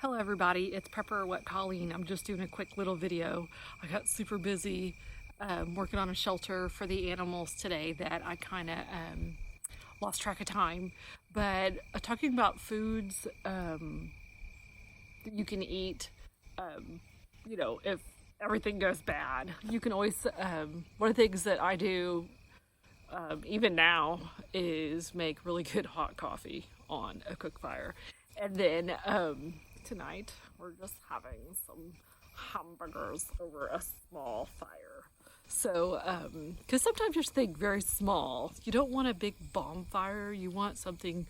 Hello everybody, it's Prepper Wet Colleen. I'm just doing a quick little video. I got super busy working on a shelter for the animals today that I kind of lost track of time. But talking about foods that you can eat, if everything goes bad, you can always, one of the things that I do even now is make really good hot coffee on a cook fire. And then tonight we're just having some hamburgers over a small fire. So, because sometimes you just think very small. You don't want a big bonfire. You want something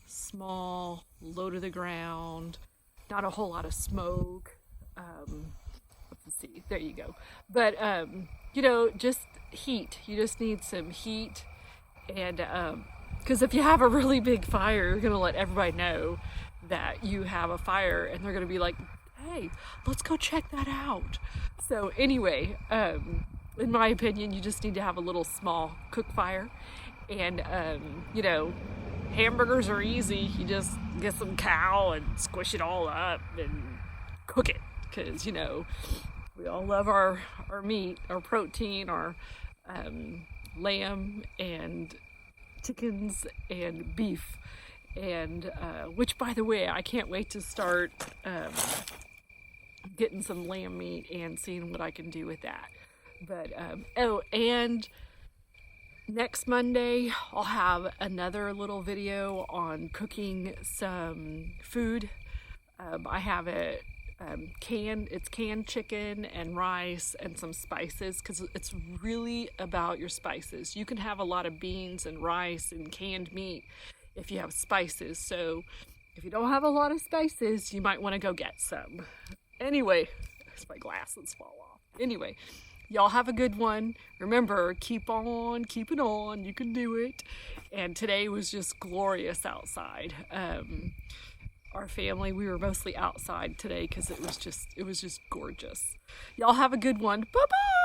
small, low to the ground, not a whole lot of smoke. Let's see, there you go. But, just heat. You just need some heat. And, because if you have a really big fire, you're going to let everybody know that you have a fire, and they're going to be like, hey, let's go check that out. So anyway, in my opinion, you just need to have a little small cook fire. And, hamburgers are easy. You just get some cow and squish it all up and cook it. Because, we all love our meat, our protein, our lamb and chickens and beef. And which, by the way, I can't wait to start getting some lamb meat and seeing what I can do with that. But and next Monday I'll have another little video on cooking some food. I have it canned chicken and rice and some spices, because it's really about your spices. You can have a lot of beans and rice and canned meat if you have spices. So if you don't have a lot of spices, you might want to go get some. Anyway, my glasses fall off. Anyway, y'all have a good one. Remember, keep on keeping on. You can do it. And today was just glorious outside. Our family, we were mostly outside today because it was just gorgeous. Y'all have a good one. Bye-bye.